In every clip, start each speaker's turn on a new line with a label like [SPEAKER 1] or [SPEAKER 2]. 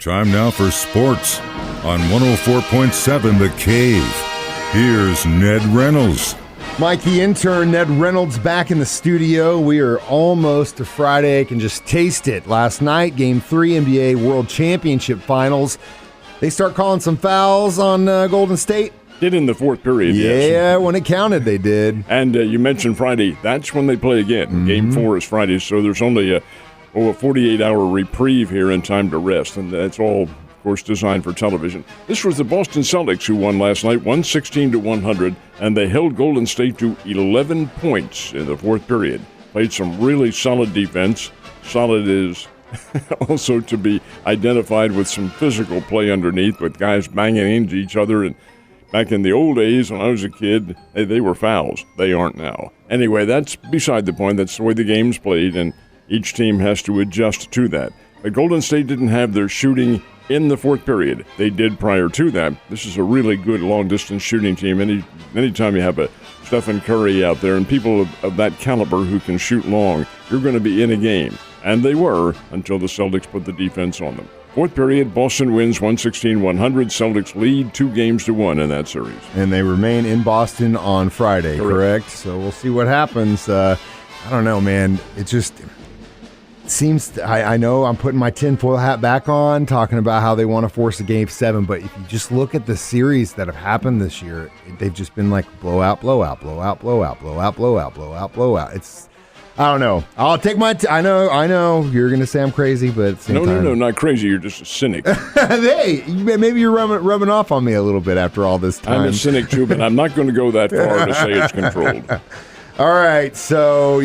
[SPEAKER 1] Time now for sports on 104.7 The Cave. Here's Ned Reynolds.
[SPEAKER 2] Mikey, intern Ned Reynolds back in the studio. We are almost to Friday. I can just taste it. Last night, Game 3 NBA World Championship Finals. They start calling some fouls on Golden State.
[SPEAKER 3] Did in the fourth period, yes.
[SPEAKER 2] Yeah, when it counted, they did.
[SPEAKER 3] And you mentioned Friday. That's when they play again. Mm-hmm. Game 4 is Friday, so there's only a 48-hour reprieve here in time to rest, and that's all, of course, designed for television. This was the Boston Celtics who won last night, 116-100, and they held Golden State to 11 points in the fourth period. Played some really solid defense. Solid is also to be identified with some physical play underneath, with guys banging into each other. And back in the old days, when I was a kid, they were fouls. They aren't now. Anyway, that's beside the point. That's the way the game's played, and each team has to adjust to that. But Golden State didn't have their shooting in the fourth period. They did prior to that. This is a really good long-distance shooting team. Anytime you have a Stephen Curry out there and people of that caliber who can shoot long, you're going to be in a game. And they were until the Celtics put the defense on them. Fourth period, Boston wins 116-100. Celtics lead 2-1 in that series.
[SPEAKER 2] And they remain in Boston on Friday, correct? So we'll see what happens. I don't know, man. It just seems, I know I'm putting my tinfoil hat back on, talking about how they want to force a Game 7, but if you just look at the series that have happened this year, they've just been like blowout, blowout, blowout, blowout, blowout, blowout, blowout, blowout. It's, I don't know. I'll take my I know you're going to say I'm crazy, but at the same time.
[SPEAKER 3] No, not crazy. You're just a cynic.
[SPEAKER 2] Hey, maybe you're rubbing off on me a little bit after all this time.
[SPEAKER 3] I'm a cynic too, but I'm not going to go that far to say it's controlled.
[SPEAKER 2] All right, so,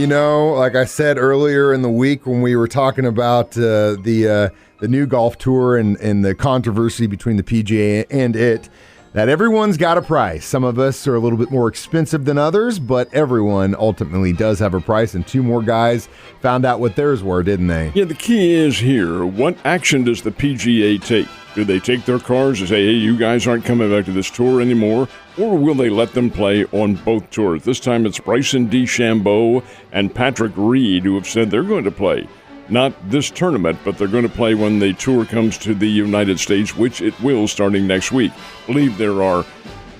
[SPEAKER 2] like I said earlier in the week when we were talking about the new golf tour and the controversy between the PGA and it, that everyone's got a price. Some of us are a little bit more expensive than others, but everyone ultimately does have a price, and two more guys found out what theirs were, didn't they?
[SPEAKER 3] Yeah, the key is here, what action does the PGA take? Do they take their cards and say, hey, you guys aren't coming back to this tour anymore? Or will they let them play on both tours? This time it's Bryson DeChambeau and Patrick Reed who have said they're going to play. Not this tournament, but they're going to play when the tour comes to the United States, which it will starting next week. I believe there are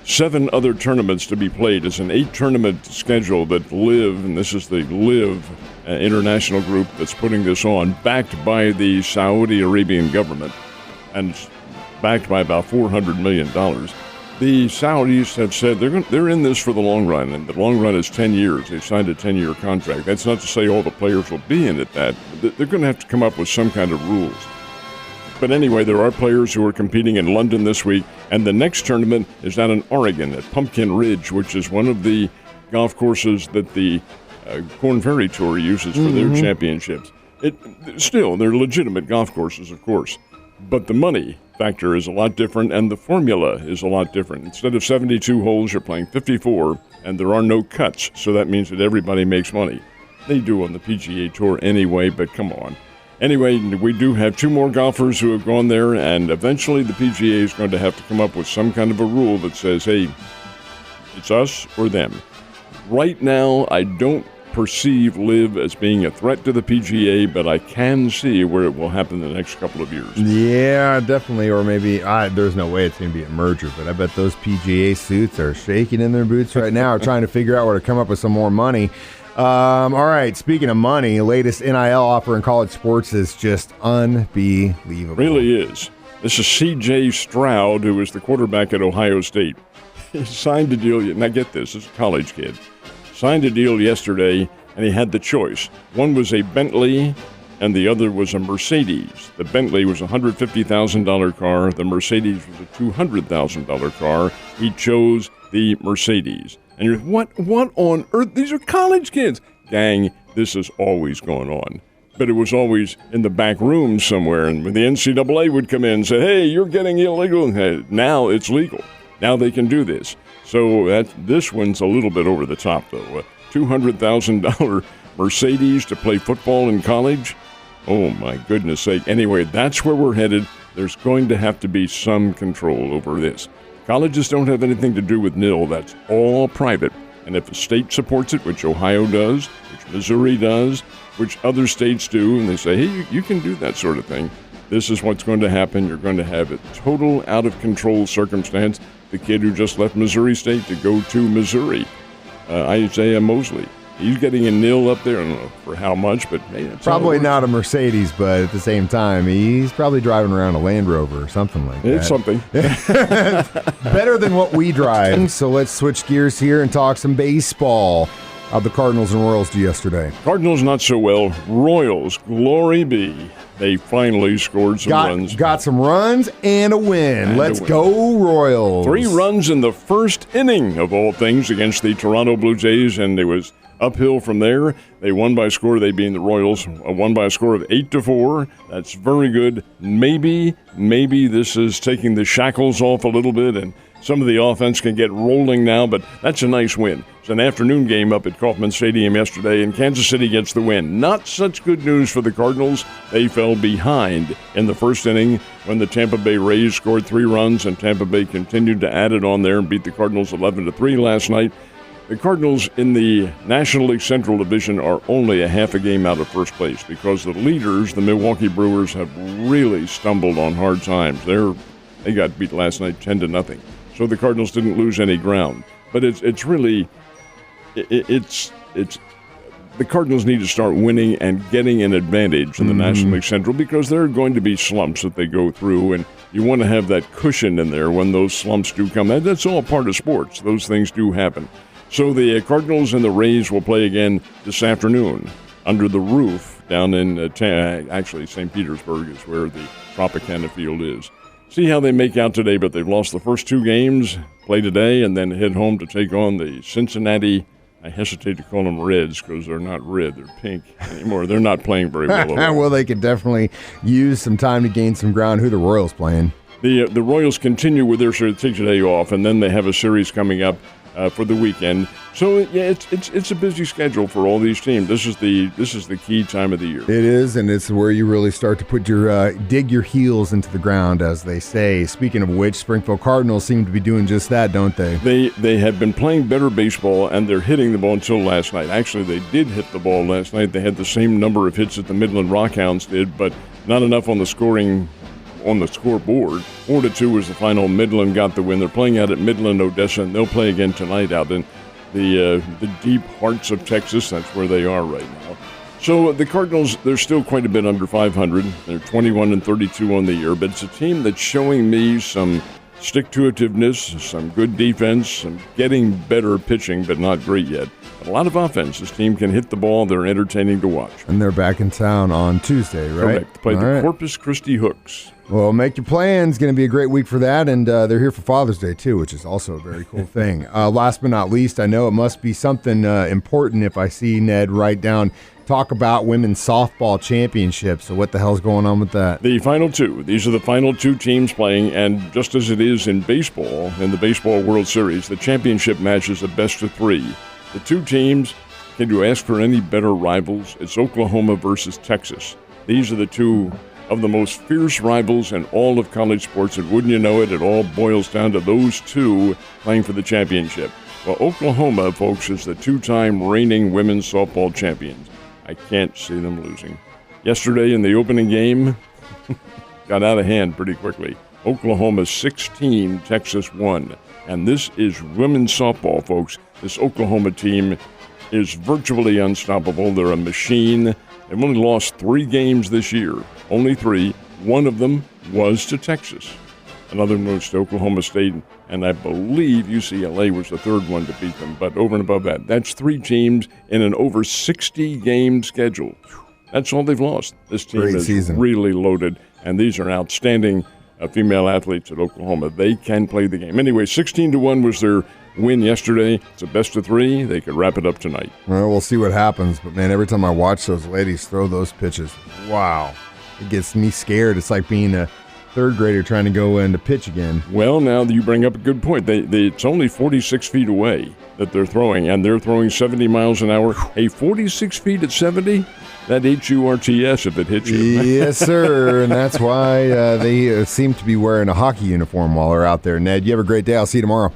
[SPEAKER 3] 7 other tournaments to be played. It's an 8-tournament schedule that LIV, and this is the LIV international group that's putting this on, backed by the Saudi Arabian government, and backed by about $400 million. The Saudis have said they're in this for the long run, and the long run is 10 years. They've signed a 10-year contract. That's not to say all the players will be in it. They're going to have to come up with some kind of rules. But anyway, there are players who are competing in London this week, and the next tournament is down in Oregon at Pumpkin Ridge, which is one of the golf courses that the Korn Ferry Tour uses for their championships. Still, they're legitimate golf courses, of course, but the money factor is a lot different, and the formula is a lot different. Instead of 72 holes, you're playing 54, and there are no cuts, so that means that everybody makes money. They do on the PGA Tour anyway, but come on. Anyway, we do have 2 more golfers who have gone there, and eventually the PGA is going to have to come up with some kind of a rule that says, hey, it's us or them. Right now, I don't perceive LIV as being a threat to the PGA, but I can see where it will happen in the next couple of years.
[SPEAKER 2] Yeah, definitely. Or maybe there's no way it's going to be a merger, but I bet those PGA suits are shaking in their boots right now, trying to figure out where to come up with some more money. All right, speaking of money, latest NIL offer in college sports is just unbelievable.
[SPEAKER 3] Really is. This is C.J. Stroud, who is the quarterback at Ohio State. He signed a deal. Now get this is a college kid. Signed a deal yesterday, and he had the choice. One was a Bentley, and the other was a Mercedes. The Bentley was a $150,000 car. The Mercedes was a $200,000 car. He chose the Mercedes. And you're, what on earth? These are college kids. Gang, this is always going on. But it was always in the back room somewhere, and when the NCAA would come in and say, hey, you're getting illegal. Now it's legal. Now they can do this. So this one's a little bit over the top, though. A $200,000 Mercedes to play football in college? Oh, my goodness sake. Anyway, that's where we're headed. There's going to have to be some control over this. Colleges don't have anything to do with NIL. That's all private. And if a state supports it, which Ohio does, which Missouri does, which other states do, and they say, hey, you can do that sort of thing, this is what's going to happen. You're going to have a total out-of-control circumstance. The kid who just left Missouri State to go to Missouri, Isaiah Mosley. He's getting a nil up there. I don't know for how much, but hey, that's
[SPEAKER 2] probably not a Mercedes, but at the same time, he's probably driving around a Land Rover or something like that.
[SPEAKER 3] It's something.
[SPEAKER 2] Better than what we drive. So let's switch gears here and talk some baseball. How'd the Cardinals and Royals do yesterday?
[SPEAKER 3] Cardinals not so well. Royals, glory be. They finally scored some runs.
[SPEAKER 2] Got some runs and a win. Let's go Royals.
[SPEAKER 3] 3 runs in the first inning, of all things, against the Toronto Blue Jays, and it was uphill from there. They won by a score, they being the Royals, won by a score of 8-4. That's very good. Maybe this is taking the shackles off a little bit, and some of the offense can get rolling now, but that's a nice win. It's an afternoon game up at Kauffman Stadium yesterday, and Kansas City gets the win. Not such good news for the Cardinals. They fell behind in the first inning when the Tampa Bay Rays scored 3 runs, and Tampa Bay continued to add it on there and beat the Cardinals 11-3 last night. The Cardinals in the National League Central Division are only a half a game out of first place because the leaders, the Milwaukee Brewers, have really stumbled on hard times. They got beat last night 10-0. So the Cardinals didn't lose any ground. But it's the Cardinals need to start winning and getting an advantage in the National League Central because there are going to be slumps that they go through, and you want to have that cushion in there when those slumps do come. That's all part of sports. Those things do happen. So the Cardinals and the Rays will play again this afternoon under the roof down in actually St. Petersburg is where the Tropicana field is. See how they make out today, but they've lost the first 2 games, play today, and then head home to take on the Cincinnati. I hesitate to call them Reds because they're not red. They're pink anymore. They're not playing very well.
[SPEAKER 2] Well, they could definitely use some time to gain some ground. Who the Royals playing?
[SPEAKER 3] The Royals continue with their take today off, and then they have a series coming up for the weekend. So yeah, it's a busy schedule for all these teams. This is the key time of the year.
[SPEAKER 2] It is, and it's where you really start to put your dig your heels into the ground, as they say. Speaking of which, Springfield Cardinals seem to be doing just that, don't they?
[SPEAKER 3] They have been playing better baseball, and they're hitting the ball until last night. Actually, they did hit the ball last night. They had the same number of hits that the Midland Rockhounds did, but not enough on the scoreboard. 4-2 was the final. Midland got the win. They're playing out at Midland, Odessa, and they'll play again tonight out in the deep hearts of Texas. That's where they are right now. So the Cardinals, they're still quite a bit under 500. They're 21-32 on the year, but it's a team that's showing me some stick-to-itiveness, some good defense, some getting better pitching, but not great yet. A lot of offense. This team can hit the ball. They're entertaining to watch.
[SPEAKER 2] And they're back in town on Tuesday, right?
[SPEAKER 3] Correct. Play the Corpus Christi Hooks.
[SPEAKER 2] Well, make your plans. Going to be a great week for that, and they're here for Father's Day, too, which is also a very cool thing. Last but not least, I know it must be something important if I see Ned write down, talk about women's softball championships. So what the hell's going on with that?
[SPEAKER 3] The final 2. These are the final 2 teams playing, and just as it is in baseball, in the Baseball World Series, the championship match is a best-of-3. The 2 teams, can you ask for any better rivals? It's Oklahoma versus Texas. These are the 2 of the most fierce rivals in all of college sports, and wouldn't you know it, it all boils down to those 2 playing for the championship. Well, Oklahoma, folks, is the 2-time reigning women's softball champions. I can't see them losing. Yesterday in the opening game, got out of hand pretty quickly. Oklahoma 16, Texas 1. And this is women's softball, folks. This Oklahoma team is virtually unstoppable. They're a machine. They've only lost 3 games this year. Only 3. One of them was to Texas. Another one was to Oklahoma State, and I believe UCLA was the 3rd one to beat them. But over and above that, that's 3 teams in an over 60-game schedule. That's all they've lost. This team is really loaded, and these are outstanding female athletes at Oklahoma. They can play the game. Anyway, 16-1 was their win yesterday. It's a best-of-3. They could wrap it up tonight.
[SPEAKER 2] Well, we'll see what happens. But, man, every time I watch those ladies throw those pitches, wow, it gets me scared. It's like being a 3rd grader trying to go in to pitch again.
[SPEAKER 3] Well, now you bring up a good point. It's only 46 feet away that they're throwing, and they're throwing 70 miles an hour. Hey, 46 feet at 70? That HURTS if it hits you.
[SPEAKER 2] Yes, sir, and that's why they seem to be wearing a hockey uniform while they're out there. Ned, you have a great day. I'll see you tomorrow.